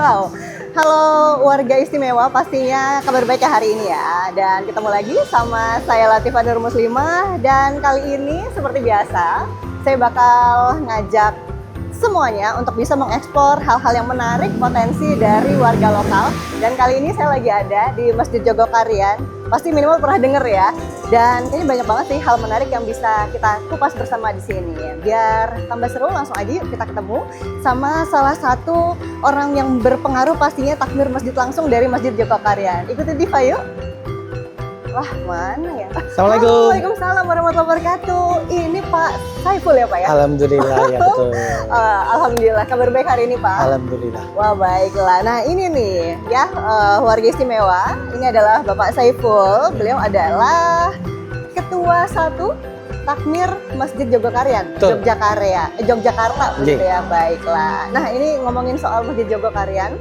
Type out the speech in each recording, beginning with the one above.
Wow, halo warga istimewa, pastinya kabar baik hari ini ya. Dan ketemu lagi sama saya Latifah Nur Muslimah. Dan kali ini seperti biasa, saya bakal ngajak semuanya untuk bisa mengeksplor hal-hal yang menarik potensi dari warga lokal. Dan kali ini saya lagi ada di Masjid Jogokarian. Pasti minimal pernah denger ya. Dan kayaknya banyak banget sih hal menarik yang bisa kita kupas bersama di sini. Biar tambah seru, langsung aja yuk kita ketemu sama salah satu orang yang berpengaruh pastinya takmir masjid langsung dari Masjid Jogokarian. Ikuti Diva yuk. Wah, mana ya? Assalamualaikum. Waalaikumsalam warahmatullahi wabarakatuh. Ini Pak Saiful ya Pak ya? Alhamdulillah ya betul. Alhamdulillah, kabar baik hari ini Pak? Alhamdulillah. Wah baiklah, nah ini nih ya warga istimewa, ini adalah Bapak Saiful. Beliau adalah Ketua 1 Takmir Masjid Jogokarian, Yogyakarta begitu ya, baiklah. Nah ini ngomongin soal Masjid Jogokarian,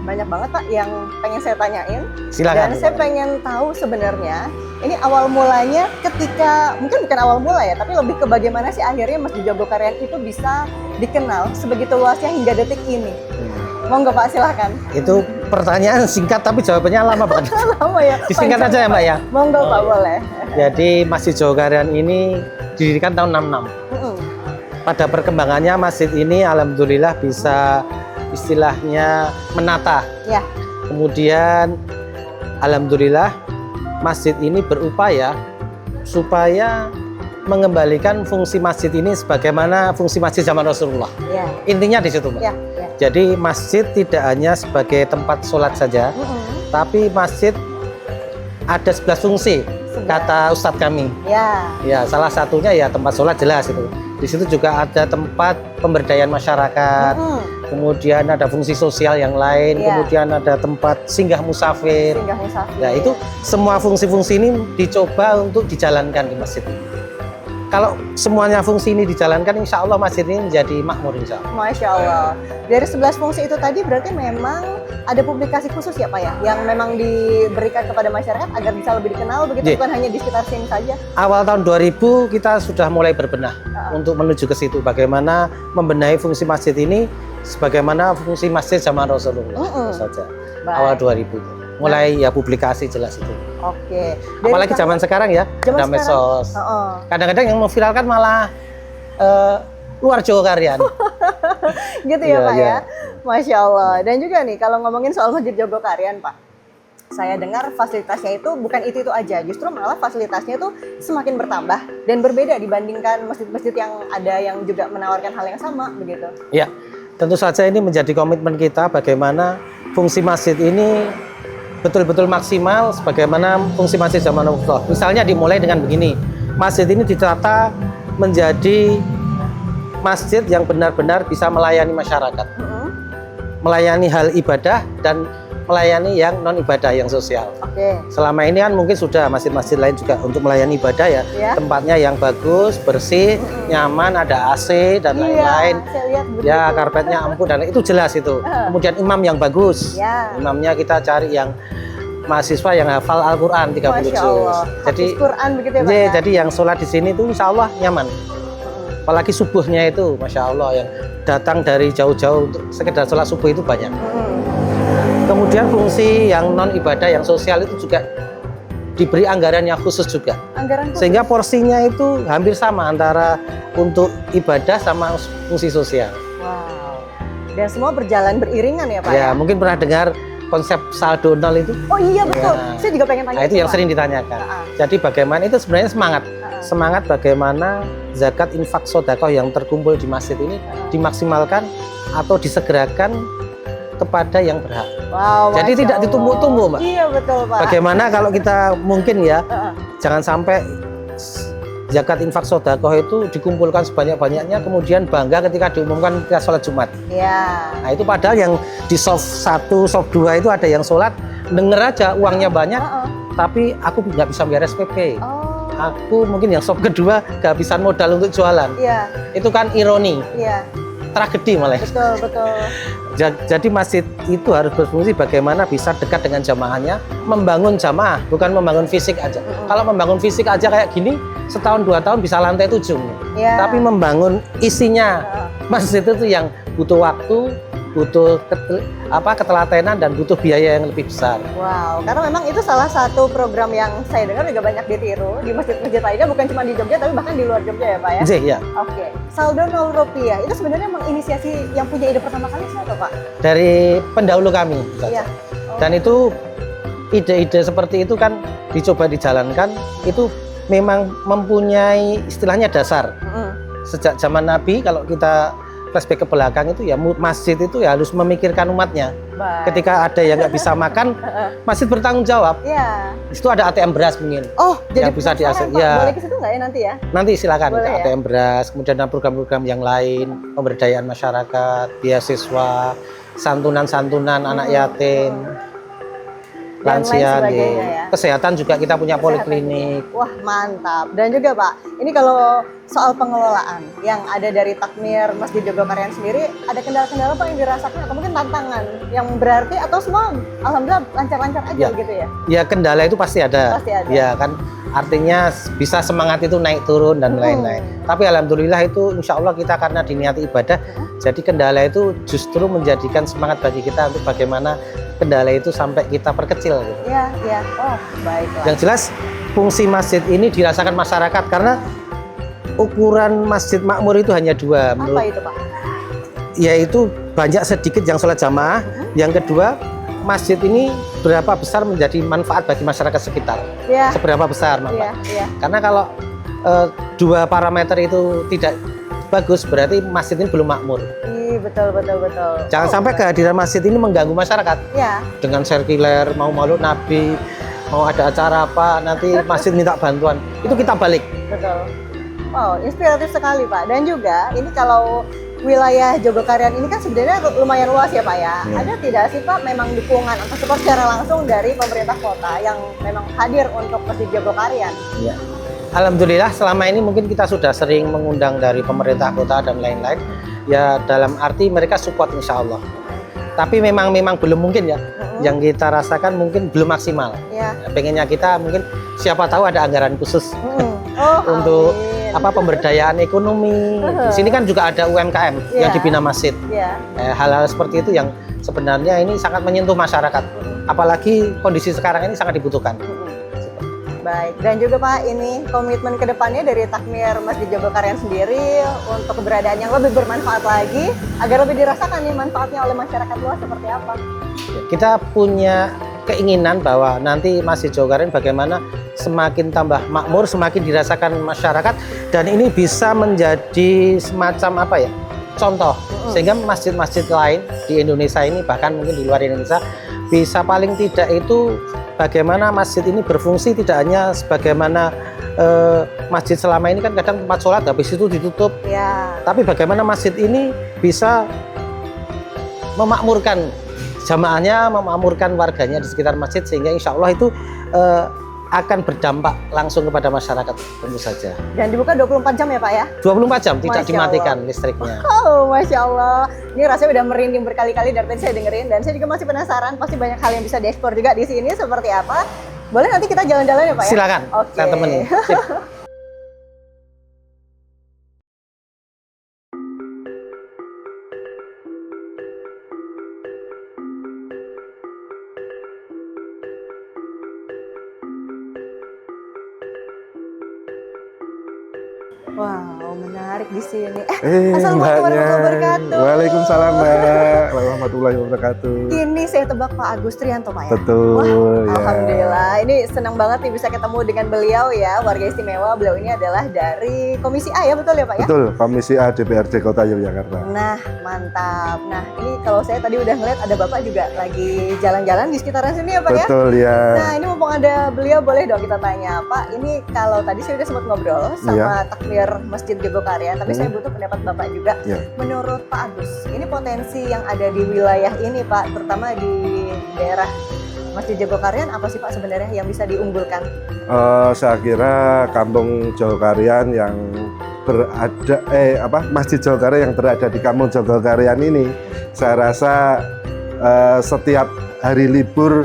banyak banget Pak yang pengen saya tanyain. Silakan. Dan saya pengen tahu sebenarnya ini awal mulanya ketika, mungkin bukan awal mula ya, tapi lebih ke bagaimana sih akhirnya Masjid Jogokarian itu bisa dikenal sebegitu luasnya hingga detik ini. Monggo Pak, silahkan. Itu pertanyaan singkat tapi jawabannya lama banget. Lama ya? Disingkat aja ya Mbak ya? Monggo Pak, boleh. Jadi Masjid Jogokarian ini didirikan tahun 66. Pada perkembangannya masjid ini alhamdulillah bisa istilahnya menata. Ya. Kemudian alhamdulillah masjid ini berupaya supaya mengembalikan fungsi masjid ini sebagaimana fungsi masjid zaman Rasulullah. Ya. Intinya di situ, Mbak. Ya. Jadi masjid tidak hanya sebagai tempat sholat saja, tapi masjid ada 11 fungsi, kata Ustadz kami. Ya. Ya, salah satunya ya tempat sholat jelas itu. Di situ juga ada tempat pemberdayaan masyarakat. Kemudian ada fungsi sosial yang lain, kemudian ada tempat singgah musafir. Ya, itu semua fungsi-fungsi ini dicoba untuk dijalankan di masjid. Kalau semuanya fungsi ini dijalankan, insya Allah masjid ini menjadi makmur insya Allah. Masya Allah. Dari 11 fungsi itu tadi berarti memang ada publikasi khusus ya Pak ya? Yang memang diberikan kepada masyarakat agar bisa lebih dikenal, begitu bukan hanya di sekitar sini saja? Awal tahun 2000 kita sudah mulai berbenah untuk menuju ke situ. Bagaimana membenahi fungsi masjid ini sebagaimana fungsi masjid zaman Rasulullah saja. Awal 2000 mulai ya publikasi jelas itu. Oke. Apalagi zaman sekarang ya, ada medsos. Kadang-kadang yang memviralkan malah luar Jogokarian. Gitu ya Pak ya. Masya Allah. Dan juga nih kalau ngomongin soal Masjid Jogokarian Pak, saya dengar fasilitasnya itu bukan itu aja, justru malah fasilitasnya itu semakin bertambah dan berbeda dibandingkan masjid-masjid yang ada yang juga menawarkan hal yang sama begitu. Ya, tentu saja ini menjadi komitmen kita bagaimana fungsi masjid ini betul-betul maksimal sebagaimana fungsi masjid zaman Rasulullah. Misalnya dimulai dengan begini, masjid ini ditata menjadi masjid yang benar-benar bisa melayani masyarakat, melayani hal ibadah dan melayani yang non ibadah, yang sosial. Selama ini kan mungkin sudah masjid-masjid lain juga untuk melayani ibadah ya, tempatnya yang bagus, bersih, nyaman, ada AC dan lain-lain. Ya karpetnya ampun dan itu jelas itu. Kemudian imam yang bagus, imamnya kita cari yang mahasiswa yang hafal Al-Quran 30 juz. Jadi Quran begitu ya Pak ya? Jadi yang sholat di sini itu insya Allah nyaman. Apalagi subuhnya itu, masya Allah yang datang dari jauh-jauh untuk sekedar sholat subuh itu banyak. Kemudian fungsi yang non ibadah, yang sosial itu juga diberi anggaran yang khusus juga. Sehingga porsinya itu hampir sama antara untuk ibadah sama fungsi sosial. Wow. Dan semua berjalan beriringan ya Pak ya? Ya, mungkin pernah dengar konsep saldo nol itu? Oh iya betul, saya juga pengen tanya. Nah, itu yang sering ditanyakan. Jadi bagaimana itu sebenarnya semangat bagaimana zakat, infak, sedekah yang terkumpul di masjid ini dimaksimalkan atau disegerakan kepada yang berhak. Wow, jadi tidak ditumpuk-tumpuk, Mbak. Iya betul Pak. Bagaimana kalau kita mungkin ya, jangan sampai zakat, infak, sedekah itu dikumpulkan sebanyak-banyaknya, kemudian bangga ketika diumumkan kita sholat Jumat. Iya. Nah itu padahal yang di soft 1, soft 2 itu ada yang sholat, denger aja uangnya banyak, tapi aku nggak bisa bayar SPP. Aku mungkin yang soft kedua kehabisan modal untuk jualan. Iya. Itu kan ironi. Iya. Tragedi malah. Betul. Jadi masjid itu harus berfungsi bagaimana bisa dekat dengan jamaahnya, membangun jamaah, bukan membangun fisik aja. Kalau membangun fisik aja kayak gini, setahun 2 tahun bisa lantai 7. Tapi membangun isinya, masjid itu yang butuh waktu, butuh ketelatenan dan butuh biaya yang lebih besar. Wow, karena memang itu salah satu program yang saya dengar juga banyak ditiru di masjid-masjid lainnya, bukan cuma di Jogja tapi bahkan di luar Jogja ya Pak ya? Ya. Oke, saldo 0 rupiah itu sebenarnya menginisiasi yang punya ide pertama kali siapa Pak? Dari pendahulu kami. Iya. Dan itu ide-ide seperti itu kan dicoba dijalankan, itu memang mempunyai istilahnya dasar. Sejak zaman Nabi, kalau kita flashback ke belakang itu ya masjid itu ya harus memikirkan umatnya. Baik. Ketika ada yang nggak bisa makan, masjid bertanggung jawab. Iya. Di situ ada ATM beras mungkin. Oh, jadi yang bisa diakses. Pak. Ya. Boleh ke situ nggak ya nanti ya? Nanti silakan. Boleh, ya? ATM beras, kemudian ada program-program yang lain, pemberdayaan masyarakat, beasiswa, santunan-santunan anak yatim, Dan lain lansia, sebagainya ya. kesehatan juga kita punya poliklinik. Wah mantap. Dan juga Pak, ini kalau soal pengelolaan yang ada dari Takmir Masjid Jogokarian sendiri, ada kendala-kendala Pak yang dirasakan atau mungkin tantangan yang berarti atau semua alhamdulillah lancar-lancar aja Ya. gitu ya? Ya kendala itu pasti ada. Pasti ada. Ya kan artinya bisa semangat itu naik turun dan lain-lain. Tapi alhamdulillah itu insya Allah kita karena diniati ibadah, jadi kendala itu justru menjadikan semangat bagi kita untuk bagaimana kendala itu sampai kita perkecil. Gitu. Iya, iya. Oh, baiklah. Yang jelas fungsi masjid ini dirasakan masyarakat karena ukuran masjid makmur itu hanya dua. Apa itu Pak? Yaitu banyak sedikit yang sholat jamaah. Yang kedua, masjid ini berapa besar menjadi manfaat bagi masyarakat sekitar. Iya. Seberapa besar Iya, manfaat. iya. Karena kalau dua parameter itu tidak bagus, berarti masjid ini belum makmur. Betul. Jangan sampai kehadiran masjid ini mengganggu masyarakat. Ya. Dengan sirkuler, mau maulud Nabi, mau ada acara apa, nanti masjid minta bantuan, itu kita balik. Betul. Wow, inspiratif sekali Pak. Dan juga ini kalau wilayah Jogokarian ini kan sebenarnya lumayan luas ya Pak ya. Ada tidak sih Pak memang dukungan atau support secara langsung dari pemerintah kota yang memang hadir untuk Masjid Jogokarian? Ya. Alhamdulillah selama ini mungkin kita sudah sering mengundang dari pemerintah kota dan lain-lain. Ya dalam arti mereka support insya Allah. Tapi memang belum mungkin ya. Yang kita rasakan mungkin belum maksimal. Ya. Pengennya kita mungkin siapa tahu ada anggaran khusus untuk amin. pemberdayaan ekonomi. Di sini kan juga ada UMKM yang dibina masjid. Ya. Hal-hal seperti itu yang sebenarnya ini sangat menyentuh masyarakat. Apalagi kondisi sekarang ini sangat dibutuhkan. Baik, dan juga Pak, ini komitmen kedepannya dari Takmir Masjid Jogokarian sendiri untuk keberadaan yang lebih bermanfaat lagi, agar lebih dirasakan nih manfaatnya oleh masyarakat luas seperti apa? Kita punya keinginan bahwa nanti Masjid Jogokarian bagaimana semakin tambah makmur, semakin dirasakan masyarakat, dan ini bisa menjadi semacam apa ya, contoh, sehingga masjid-masjid lain di Indonesia ini, bahkan mungkin di luar Indonesia, bisa paling tidak itu bagaimana masjid ini berfungsi tidak hanya sebagaimana masjid selama ini kan kadang tempat sholat habis itu ditutup. Ya. Tapi bagaimana masjid ini bisa memakmurkan jamaahnya, memakmurkan warganya di sekitar masjid sehingga insya Allah itu akan berdampak langsung kepada masyarakat tentu saja. Dan dibuka 24 jam ya Pak ya? 24 jam tidak Masya dimatikan Allah. listriknya. Oh, Masya Allah. Ini rasanya udah merinding berkali-kali dari tadi saya dengerin. Dan saya juga masih penasaran, pasti banyak hal yang bisa diekspor juga di sini seperti apa. Boleh nanti kita jalan-jalan ya Pak ya? Silakan, Oke. saya temenin. Sip. Wow, menarik di sini. Assalamualaikum Mbaknya. warahmatullahi wabarakatuh. Waalaikumsalam Mbak. Warahmatullahi wabarakatuh. Ini saya tebak Pak Agus Trianto Pak ya? Betul. Wah, ya. alhamdulillah. Ini senang banget nih bisa ketemu dengan beliau ya, warga istimewa. Beliau ini adalah dari Komisi A ya, betul ya Pak ya? Betul, Komisi A DPRD Kota Yogyakarta. Nah, mantap. Nah, ini kalau saya tadi udah ngeliat ada Bapak juga lagi jalan-jalan di sekitaran sini ya Pak ya? Betul ya. Nah, ini mumpung ada beliau, boleh dong kita tanya, Pak, ini kalau tadi saya udah sempat ngobrol sama Takmir Masjid Jogokarian, tapi saya butuh pendapat Bapak juga. Ya. Menurut Pak Agus, ini potensi yang ada di wilayah ini Pak, terutama di daerah Masjid Jogokarian, apa sih Pak sebenarnya yang bisa diunggulkan? Saya kira Kampung Jogokarian yang berada Masjid Jogokarian yang berada di Kampung Jogokarian ini, saya rasa setiap hari libur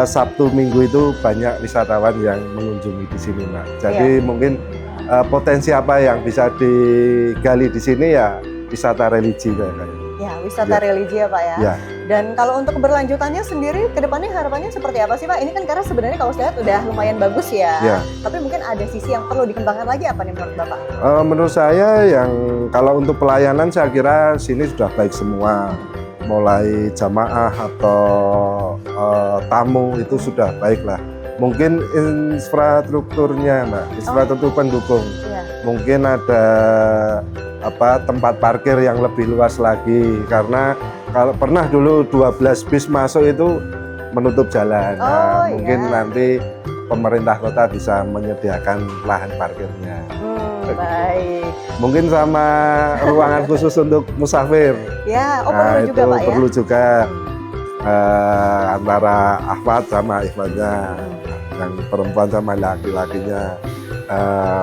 Sabtu Minggu itu banyak wisatawan yang mengunjungi di sini, Mbak. Jadi mungkin potensi apa yang bisa digali di sini ya wisata religi kayak. Ya, wisata Ya. religi ya Pak ya. Ya. Dan kalau untuk keberlanjutannya sendiri, ke depannya harapannya seperti apa sih Pak? Ini kan karena sebenarnya kalau saya lihat udah lumayan bagus ya. Ya. Tapi mungkin ada sisi yang perlu dikembangkan lagi apa nih menurut Bapak? Menurut saya yang kalau untuk pelayanan saya kira sini sudah baik semua, mulai jamaah atau tamu itu sudah baik lah. Mungkin infrastrukturnya Mbak, infrastruktur pendukung. Iya. Mungkin ada tempat parkir yang lebih luas lagi karena kalau pernah dulu 12 bis masuk itu menutup jalan. Nah, mungkin iya. nanti pemerintah kota bisa menyediakan lahan parkirnya. Baik. Mungkin sama ruangan khusus untuk musafir. Ya, Nah, perlu juga itu Pak ya. perlu juga antara ahwat sama ikhwatnya, yang perempuan sama laki-lakinya,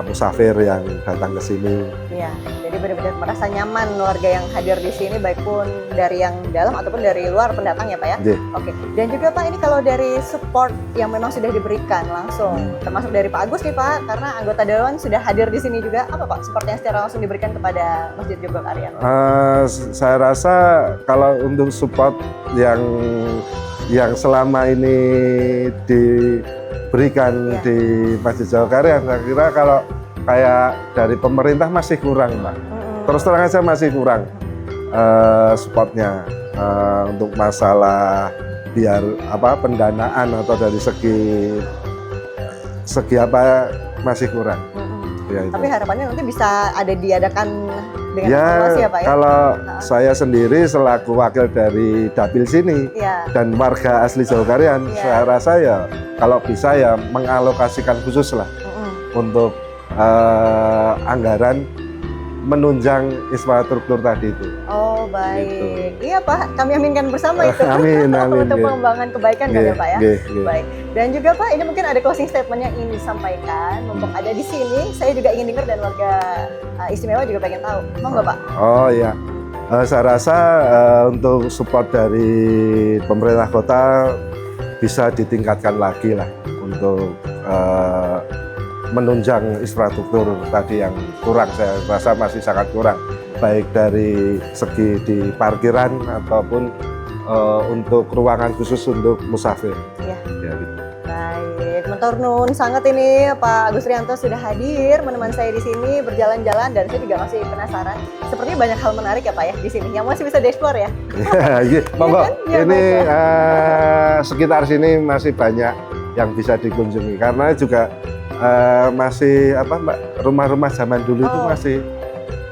musafir yang datang ke sini. Iya, jadi benar-benar merasa nyaman warga yang hadir di sini baik pun dari yang dalam ataupun dari luar pendatang ya Pak ya. Nggih. Oke. Dan juga Pak ini kalau dari support yang memang sudah diberikan langsung, termasuk dari Pak Agus nih Pak, karena anggota dewan sudah hadir di sini juga, apa Pak support yang secara langsung diberikan kepada Masjid Jogokarian? Saya rasa kalau untuk support yang selama ini diberikan di Masjid Jogokarian, saya kira kalau kayak dari pemerintah masih kurang Mbak. Terus terang aja masih kurang supportnya untuk masalah biar pendanaan atau dari segi apa masih kurang. Ya, itu. Tapi harapannya nanti bisa diadakan dengan Ya, evaluasi ya Pak ya? kalau saya sendiri selaku wakil dari Dapil sini dan warga asli Jogokarian, saya rasa ya kalau bisa ya mengalokasikan khusus lah untuk anggaran menunjang infrastruktur tadi itu. Oh baik, Gitu. iya Pak, kami aminkan bersama itu. Amin, amin. Untuk pengembangan kebaikan kan ya Pak ya. Nggih. Baik. Dan juga Pak, ini mungkin ada closing statement yang ingin disampaikan. Mumpung ada di sini, saya juga ingin dengar dan warga istimewa juga pengen tahu. Mau nggak Pak? Oh iya, saya rasa untuk support dari pemerintah kota bisa ditingkatkan lagi lah untuk menunjang infrastruktur tadi yang kurang, saya rasa masih sangat kurang, baik dari segi di parkiran ataupun untuk ruangan khusus untuk musafir. Iya. Ya, gitu. Baik, mentor nun sangat ini Pak Agus Rianto sudah hadir menemani saya di sini berjalan-jalan dan saya juga masih penasaran. Sepertinya banyak hal menarik ya Pak ya di sini yang masih bisa dieksplor ya. Iya, monggo. kan? Ya, Ini sekitar sini masih banyak yang bisa dikunjungi karena juga masih Mbak, rumah-rumah zaman dulu itu masih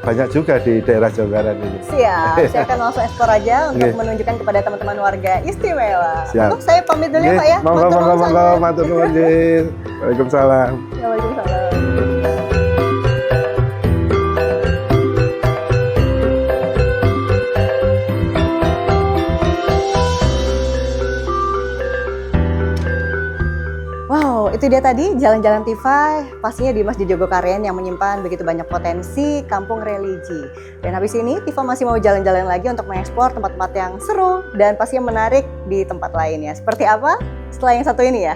banyak juga di daerah Jogokarian ini. Siap, saya akan langsung eksplor aja untuk menunjukkan kepada teman-teman warga istimewa. Siap. Untuk saya pamit dulu ya Pak ya. Monggo, matur nuwun. Waalaikumsalam. Waalaikumsalam. Wow, itu dia tadi jalan-jalan Tifa pastinya di Masjid Jogokarian yang menyimpan begitu banyak potensi kampung religi. Dan habis ini Tifa masih mau jalan-jalan lagi untuk mengeksplor tempat-tempat yang seru dan pastinya menarik di tempat lainnya. Seperti apa? Setelah yang satu ini ya.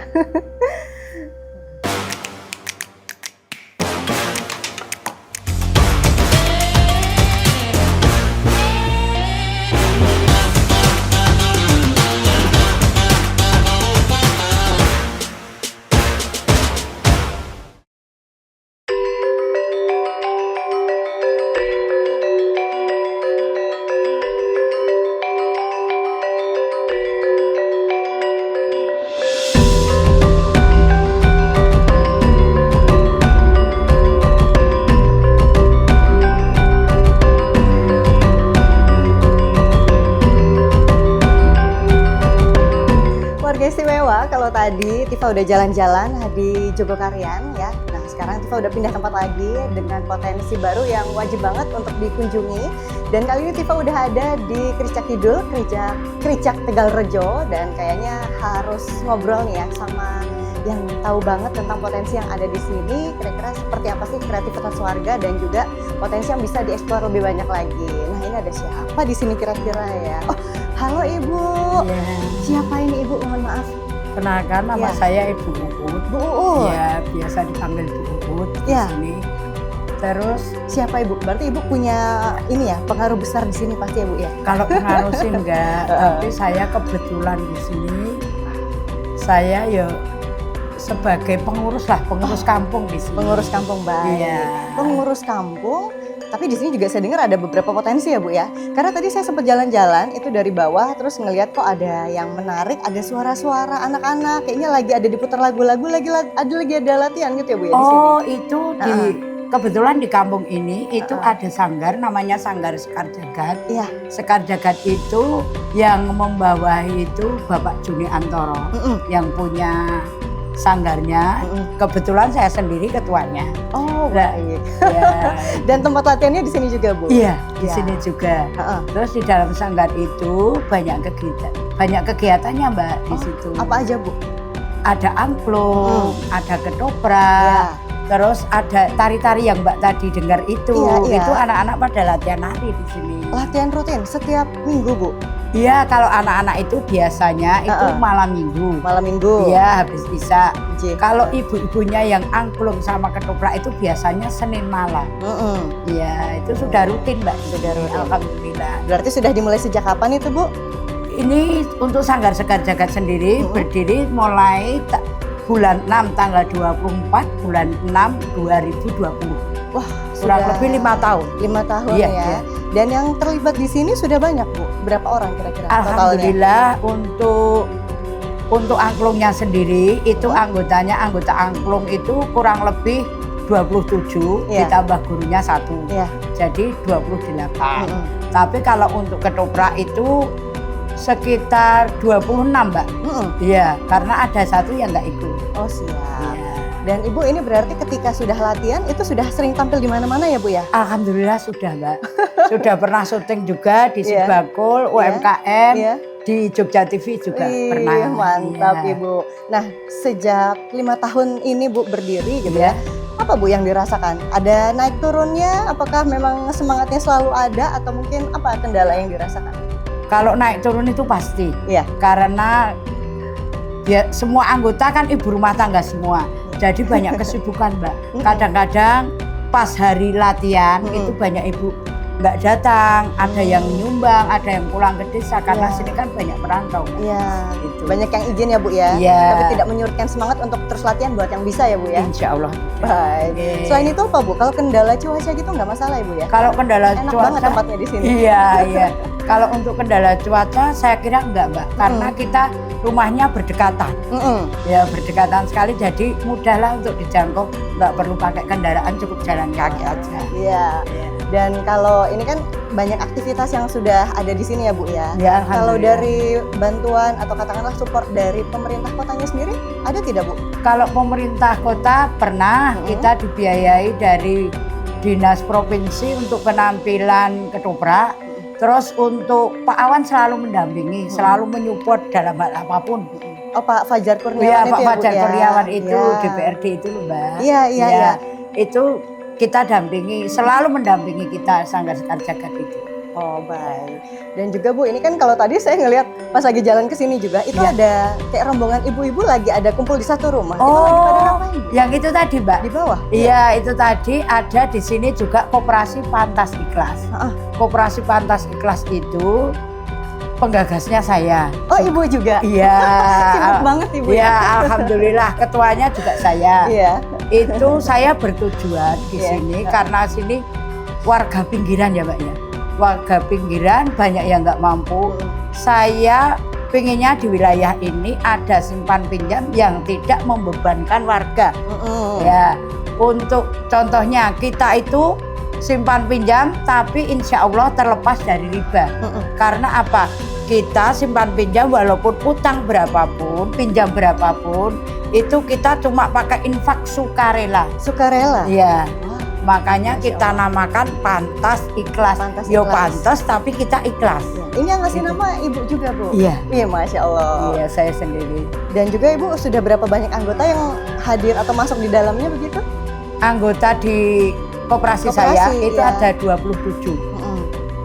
Warga istimewa, kalau tadi Tifa udah jalan-jalan di Jogokarian ya. Nah sekarang Tifa udah pindah tempat lagi dengan potensi baru yang wajib banget untuk dikunjungi. Dan kali ini Tifa udah ada di Kricak Kidul, Kricak Tegalrejo, dan kayaknya harus ngobrol nih ya sama yang tahu banget tentang potensi yang ada di sini. Kira-kira seperti apa sih kreativitas warga dan juga potensi yang bisa dieksplor lebih banyak lagi. Nah ini ada siapa di sini kira-kira ya? Oh, halo Ibu. Ya, Siapa ini Ibu? Mohon maaf. kenalkan nama Ya. saya Ibu Uut. Bu Uut. Ya, biasa dipanggil Bu Uut di Ya. sini. Terus Siapa Ibu? Berarti Ibu punya ini ya, pengaruh besar di sini pasti ya Bu ya? kalau pengaruh sih enggak, tapi saya kebetulan di sini saya ya sebagai pengurus lah, pengurus kampung di sini. Pengurus kampung, baik. Iya. Pengurus kampung, tapi di sini juga saya dengar ada beberapa potensi ya Bu ya. Karena tadi saya sempat jalan-jalan itu dari bawah terus ngelihat kok ada yang menarik, ada suara-suara anak-anak, kayaknya lagi ada diputar lagu-lagu, lagi ada latihan gitu ya Bu ya di sini. Oh, itu kebetulan di kampung ini itu ada sanggar namanya Sanggar Sekar Jagad. Iya. Sekar Jagad itu yang membawahi itu Bapak Juni Antoro yang punya sanggarnya. Kebetulan saya sendiri ketuanya. Oh, Nah, baik. Ya, Dan tempat latihannya di sini juga Bu? iya, di Ya. sini juga. Heeh. Terus di dalam sanggar itu banyak kegiatannya Mbak di situ. Apa aja Bu? Ada angklung, ada ketoprak. Ya. Terus ada tari-tari yang Mbak tadi dengar itu. Iya, iya. Itu anak-anak pada latihan nari di sini. Latihan rutin setiap minggu Bu? Iya, kalau anak-anak itu biasanya itu malam minggu. Malam minggu? Iya, habis isya. J. Kalau ibu-ibunya yang angklung sama ketoprak itu biasanya Senin malam. Iya, itu sudah rutin Mbak. Sudah rutin. Alhamdulillah. Berarti sudah dimulai sejak kapan itu Bu? Ini untuk Sanggar Sekar Jagad sendiri berdiri mulai bulan 6 tanggal 24 bulan 6 2020. Wah, Kurang sudah lebih 5 tahun. 5 tahun Iya, ya. iya. Dan yang terlibat di sini sudah banyak Bu? Berapa orang kira-kira totalnya? Alhamdulillah untuk angklungnya sendiri itu anggota angklung itu kurang lebih 27 Iya. ditambah gurunya 1. Iya. Jadi 28. Tapi kalau untuk ketoprak itu sekitar 26 Mbak. Iya, karena ada 1 yang nggak ikut. Oh siap. Iya. Dan Ibu ini berarti ketika sudah latihan itu sudah sering tampil di mana-mana ya Bu ya? Alhamdulillah sudah Mbak. Sudah pernah syuting juga di Iya. Sibakul, UMKM, Iya. di Jogja TV juga pernah. Ih, mantap Iya. Ibu. Nah sejak 5 tahun ini Bu berdiri gitu ya, apa Bu yang dirasakan? Ada naik turunnya? Apakah memang semangatnya selalu ada atau mungkin apa kendala yang dirasakan? Kalau naik turun itu pasti. Iya. Karena ya, semua anggota kan ibu rumah tangga semua. Jadi banyak kesibukan Mbak. Kadang-kadang pas hari latihan itu banyak ibu nggak datang, ada yang nyumbang, ada yang pulang ke desa karena Iya. sini kan banyak perantau. Iya. Itu. Banyak yang izin ya Bu ya? Iya. Tapi tidak menyurutkan semangat untuk terus latihan buat yang bisa ya Bu ya? Insya Allah. Baik. Oke. Selain itu apa Bu? Kalau kendala cuaca gitu nggak masalah ya Bu ya? Kalau kendala Enak cuaca, banget tempatnya di sini. iya iya. Kalau untuk kendala cuaca saya kira enggak Mbak, karena kita rumahnya berdekatan. Ya berdekatan sekali, jadi mudahlah untuk dijangkau, nggak perlu pakai kendaraan, cukup jalan kaki aja. Iya. Iya. Dan kalau ini kan banyak aktivitas yang sudah ada di sini ya Bu ya. Ya, Kalau alhamdulillah. dari bantuan atau katakanlah support dari pemerintah kotanya sendiri ada tidak Bu? Kalau pemerintah kota pernah kita dibiayai dari dinas provinsi untuk penampilan ketoprak. Terus untuk Pak Awan selalu mendampingi, selalu menyupport dalam hal apapun. Oh Pak Fajar Kurniawan Iya, itu Pak ya Bu Fajar ya? Kurniawan itu Iya. DPRD itu loh Mbak. Iya, iya, Ya, iya. Itu kita dampingi, selalu mendampingi kita Sanggar Sekar Jagad itu. Oh baik. Dan juga Bu, ini kan kalau tadi saya ngelihat pas lagi jalan ke sini juga itu Iya. ada kayak rombongan ibu-ibu lagi ada kumpul di satu rumah. Itu lagi pada ngapain Bu? yang itu tadi Mbak. Di bawah? Iya, itu tadi ada di sini juga Koperasi Pantas Ikhlas. Koperasi Pantas Ikhlas itu penggagasnya saya. Oh Ibu juga? Iya. Sibuk banget Ibu Iya, ya? alhamdulillah ketuanya juga saya. Iya. Itu saya bertujuan di Iya. sini karena sini warga pinggiran ya Mbak ya. Warga pinggiran banyak yang nggak mampu. Saya pinginnya di wilayah ini ada simpan pinjam yang tidak membebankan warga. Ya, untuk contohnya kita itu simpan pinjam tapi insya Allah terlepas dari riba. Karena apa? Kita simpan pinjam walaupun utang berapapun, pinjam berapapun, itu kita cuma pakai infak sukarela. Sukarela? Iya. Wah, Makanya Masya kita Allah. namakan pantas ikhlas. Pantas Yo ikhlas. pantas tapi kita ikhlas. Ini yang ngasih Gitu. nama Ibu juga Bu? Iya. Iya Masya Allah. Iya, saya sendiri. Dan juga Ibu sudah berapa banyak anggota yang hadir atau masuk di dalamnya begitu? Anggota di koperasi Koperasi, saya itu ya. ada 27.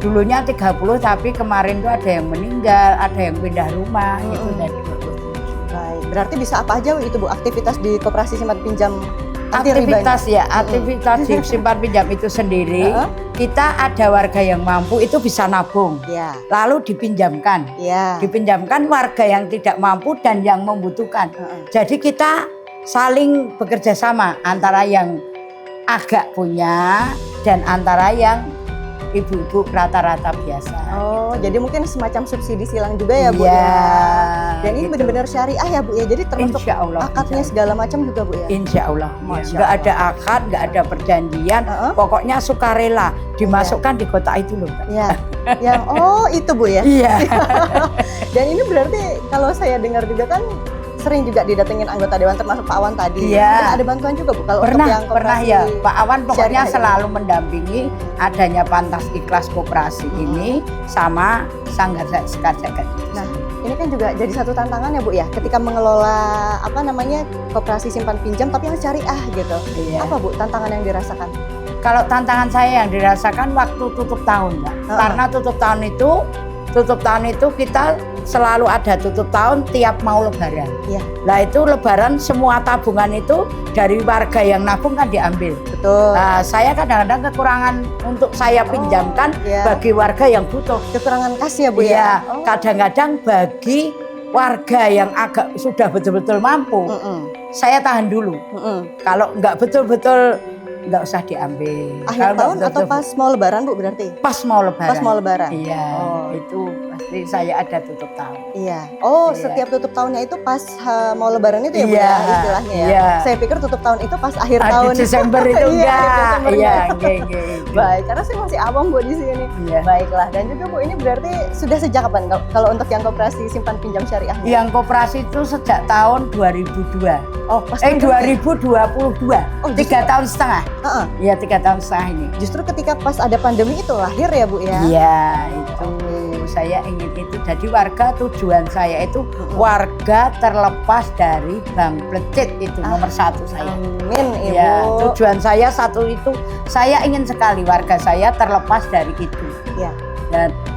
Dulunya 30 tapi kemarin tuh ada yang meninggal, ada yang pindah rumah, itu dari 27. Baik, berarti bisa apa aja itu Bu aktivitas di koperasi simpan pinjam aktivitas di simpan pinjam itu sendiri. Kita ada warga yang mampu itu bisa nabung, Ya. lalu dipinjamkan. Ya. Dipinjamkan warga yang tidak mampu dan yang membutuhkan. Jadi kita saling bekerja sama antara yang agak punya dan antara yang ibu-ibu rata-rata biasa. Oh, jadi mungkin semacam subsidi silang juga ya, Bu Iya, ya. Dan ini gitu. benar-benar syariah ya, Bu ya. Jadi termasuk Insya Allah, akadnya segala macam juga, Bu ya. Insya Allah, Masya nggak Allah. ada akad, nggak ada perjanjian, pokoknya sukarela dimasukkan di kotak itu loh. Mbak. Ya. Yang itu, Bu ya. Iya. Dan ini berarti kalau saya dengar juga kan sering juga didatengin anggota dewan termasuk Pak Awan tadi. Iya. Dan ada bantuan juga, Bu, kalau untuk Pernah yang koperasi ya, Pak Awan pokoknya syariah ini. selalu mendampingi adanya Pantas Ikhlas Koperasi ini sama Sanggar Sekar Jagat. Nah, ini kan juga jadi satu tantangan ya, Bu ya, ketika mengelola koperasi simpan pinjam tapi yang syariah gitu. Iya. Apa, Bu, tantangan yang dirasakan? Kalau tantangan saya yang dirasakan waktu tutup tahun, Mbak. Karena tutup tahun itu kita selalu ada tutup tahun tiap mau lebaran. Iya. Nah itu lebaran semua tabungan itu dari warga yang nabung kan diambil. Betul. Nah, saya kadang-kadang kekurangan untuk saya pinjamkan iya. bagi warga yang butuh. Kekurangan kas ya, Bu Iya, ya. kadang-kadang bagi warga yang agak sudah betul-betul mampu, saya tahan dulu. Kalau nggak betul-betul nggak usah diambil. Akhir Kalau nggak tahun atau betul-betul- pas mau lebaran, Bu, berarti? pas mau lebaran. Pas mau lebaran. Iya, Oh. itu pasti saya ada tutup tahun. Iya. Oh, Iya. setiap tutup tahunnya itu pas mau lebaran itu ya, Bu Iya. ya, istilahnya ya. Iya. Saya pikir tutup tahun itu pas akhir Di tahun. Desember itu Iya, enggak. Desember Iya, enggak. enggak. Baik, karena saya masih awam, Bu, di sini. Iya. Baiklah, dan juga, Bu, ini berarti sudah sejak kapan kalau untuk yang koperasi simpan pinjam syariahnya? Yang koperasi itu sejak tahun 2002. Oh, pas 2022. Oh, 3 tahun setengah. Heeh. Iya, 3 tahun setengah ini. Justru ketika pas ada pandemi itu lahir ya, Bu ya? Iya, itu saya ingin itu. Jadi warga tujuan saya itu warga terlepas dari Bank Plecit itu nomor 1 saya. Amin, Ibu. Ya, tujuan saya satu itu, saya ingin sekali warga saya terlepas dari itu. Ya.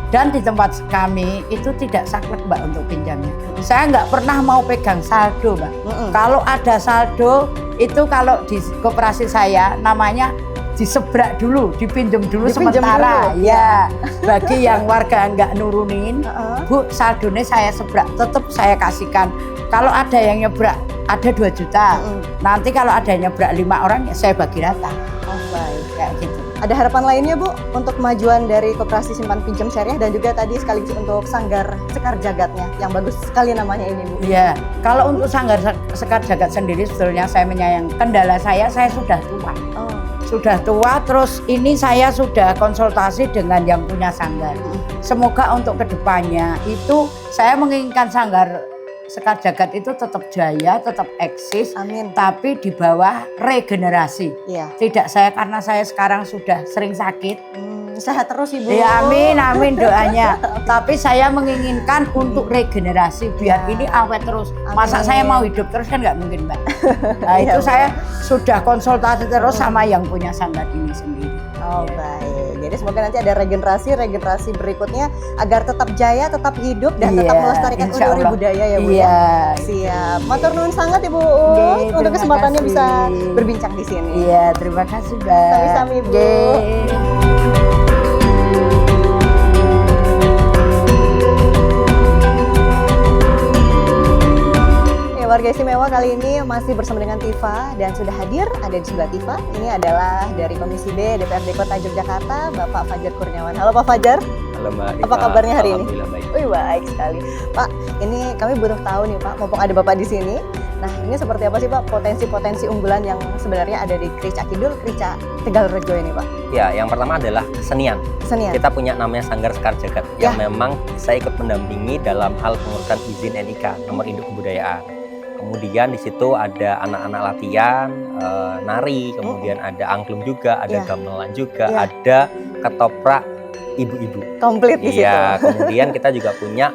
Dan di tempat kami itu tidak saklek, Mbak, untuk pinjamnya. Saya nggak pernah mau pegang saldo, Mbak. Kalau ada saldo itu kalau di koperasi saya namanya disebrak dulu, dipinjam dulu Dipinjam sementara. dulu. Ya, bagi yang warga nggak nurunin, Bu, saldonya saya sebrak, tetap saya kasihkan. Kalau ada yang nyebrak, ada 2 juta. Nanti kalau ada yang nyebrak 5 orang, ya saya bagi rata. Oh, baik. Kayak gitu. Ada harapan lainnya, Bu, untuk kemajuan dari koperasi simpan pinjam syariah dan juga tadi sekaligus untuk Sanggar Sekar Jagatnya yang bagus sekali namanya ini, Bu. Iya, kalau untuk Sanggar Sekar Jagat sendiri sebetulnya saya menyayang. Kendala saya sudah tua. Oh. Sudah tua, terus ini saya sudah konsultasi dengan yang punya sanggar. Semoga untuk kedepannya itu saya menginginkan Sanggar Sekar Jagat itu tetap jaya, tetap eksis, Amin. tapi di bawah regenerasi. Iya. Tidak saya karena saya sekarang sudah sering sakit. Sehat terus, Ibu. Ya amin, amin doanya. Tapi saya menginginkan untuk regenerasi biar ini awet terus. Masa Amin. saya mau hidup terus kan nggak mungkin, Mbak. Nah, itu Iya, saya sudah konsultasi terus sama yang punya sanggar ini sendiri. Oh, baik. Jadi semoga nanti ada regenerasi berikutnya agar tetap jaya, tetap hidup dan tetap Iya, melestarikan insya uri Allah. budaya ya, Bu Iya. ya. Siap. Matur nuwun sangat, Ibu. Nggih, Untuk terima kesempatannya kasih. bisa berbincang di sini. Iya, terima kasih, Mbak. Sami-sami, Bu. Nggih. Ya, warga istimewa kali ini masih bersama dengan Tifa dan sudah hadir ada di sebelah Tifa. Ini adalah dari Komisi B DPRD Kota Yogyakarta, Bapak Fajar Kurniawan. Halo, Pak Fajar. Halo Mbak Rifa. Apa kabarnya hari ini? Alhamdulillah baik. Wih, baik sekali. Pak, ini kami butuh tahu nih, Pak, mumpung ada Bapak di sini. Nah, ini seperti apa sih, Pak, potensi-potensi unggulan yang sebenarnya ada di Krica Kidul, Krica Tegalrejo ini, Pak? Ya, yang pertama adalah kesenian. Kesenian. Kita punya namanya Sanggar Sekar Jagat Ya. yang memang saya ikut mendampingi dalam hal pengurusan izin NIK, nomor induk kebudayaan. Kemudian di situ ada anak-anak latihan, nari, kemudian ada angklung juga, ada Ya. gamelan juga, Ya. ada ketoprak ibu-ibu. Komplit di situ. Iya, kemudian kita juga punya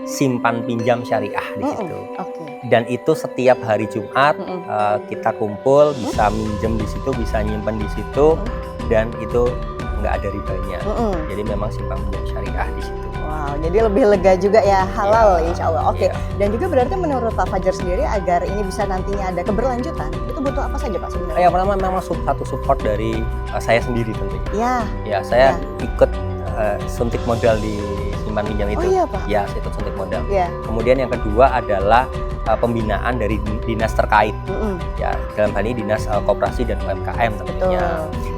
simpan pinjam syariah di situ. Oke. Dan itu setiap hari Jumat Mm-mm. kita kumpul, bisa minjem di situ, bisa nyimpen di situ, dan itu nggak ada ribanya. Mm-mm. Jadi memang simpan pinjam syariah di situ. Wow, jadi lebih lega juga ya, halal Iya, insya Allah. Oke, iya. dan juga berarti menurut Pak Fajar sendiri agar ini bisa nantinya ada keberlanjutan, itu butuh apa saja Pak sebenarnya? Yang pertama memang satu support dari saya sendiri tentunya. Ya, Ya, saya ikut suntik modal di simpan pinjam oh itu. iya Pak. Ya, saya ikut suntik modal. Ya, Kemudian yang kedua adalah pembinaan dari dinas terkait. mm-mm. Ya, dalam hal ini dinas koperasi dan UMKM Betul. tentunya.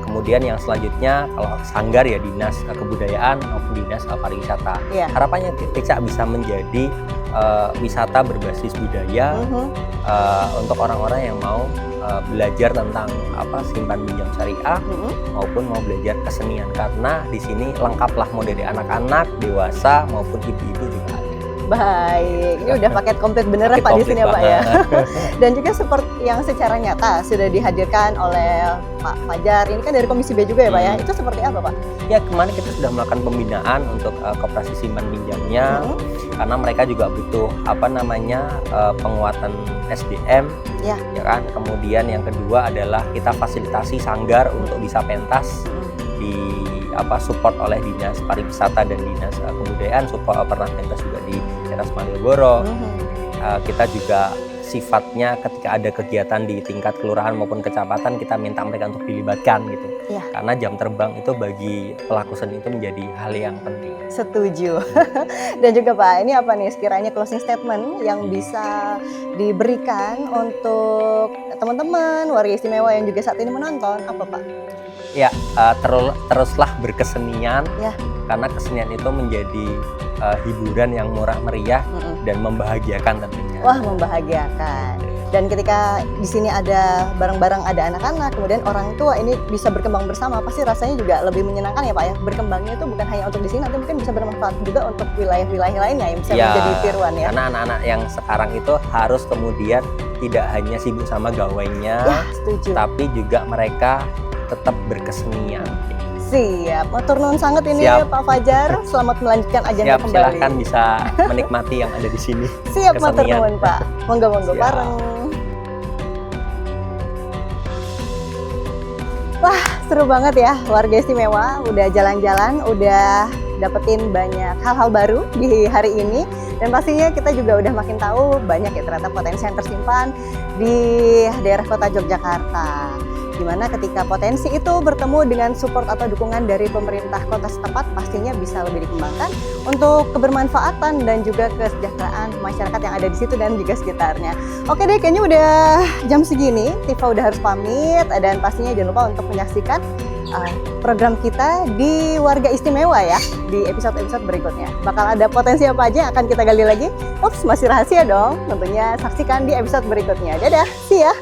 Kemudian yang selanjutnya kalau sanggar ya dinas kebudayaan maupun dinas pariwisata. Iya. Harapannya kita bisa menjadi wisata berbasis budaya Mhm. untuk orang-orang yang mau belajar tentang simpan pinjam syariah Mhm. maupun mau belajar kesenian, karena di sini lengkaplah mau dari anak-anak, dewasa maupun ibu-ibu juga ada. Baik, ini udah paket komplit beneran Paket Pak di sini ya Pak komplit ya. Dan juga support yang secara nyata sudah dihadirkan oleh Pak Fajar. Ini kan dari Komisi B juga ya Pak ya. Itu seperti apa Pak? Ya, kemarin kita sudah melakukan pembinaan untuk koperasi simpan pinjamnya, Mhm. karena mereka juga butuh penguatan SDM, Ya. ya kan. Kemudian yang kedua adalah kita fasilitasi sanggar untuk bisa pentas di support oleh dinas pariwisata dan dinas kebudayaan, support pernah pentas juga di Teras Malioboro. Mhm. Kita juga sifatnya ketika ada kegiatan di tingkat kelurahan maupun kecamatan, kita minta mereka untuk dilibatkan gitu. Iya. Karena jam terbang itu bagi pelaku seni itu menjadi hal yang penting. Setuju. Dan juga Pak, ini apa nih sekiranya closing statement yang bisa diberikan untuk teman-teman warga istimewa yang juga saat ini menonton, apa Pak? Ya, teruslah berkesenian, Ya. karena kesenian itu menjadi hiburan yang murah meriah Mm-mm. dan membahagiakan tentunya. Wah, membahagiakan. Dan ketika di sini ada bareng-bareng ada anak-anak, kemudian orang tua ini bisa berkembang bersama, pasti rasanya juga lebih menyenangkan ya Pak ya. Berkembangnya itu bukan hanya untuk di sini, nanti mungkin bisa bermanfaat juga untuk wilayah-wilayah lainnya yang bisa Ya, menjadi tiruan ya. karena anak-anak yang sekarang itu harus kemudian tidak hanya sibuk sama gawainya, Ya, setuju. tapi juga mereka tetap berkesenian. Siap, matur nuwun sangat ini Siap. Pak Fajar. Selamat melanjutkan agenda Siap, kembali. silahkan bisa menikmati yang ada di sini. Siap, matur kesenian. nuwun Pak. Monggo-monggo Siap. bareng. Wah, seru banget ya warga istimewa. Udah jalan-jalan, udah dapetin banyak hal-hal baru di hari ini. Dan pastinya kita juga udah makin tahu banyak ya ternyata potensi yang tersimpan di daerah kota Yogyakarta. Dimana ketika potensi itu bertemu dengan support atau dukungan dari pemerintah kota setempat, pastinya bisa lebih dikembangkan untuk kebermanfaatan dan juga kesejahteraan masyarakat yang ada di situ dan juga sekitarnya. Oke deh, kayaknya udah jam segini, Tifa udah harus pamit, dan pastinya jangan lupa untuk menyaksikan program kita di Warga Istimewa ya, di episode-episode berikutnya. Bakal ada potensi apa aja yang akan kita gali lagi? Ups, masih rahasia dong, tentunya saksikan di episode berikutnya. Dadah, see ya!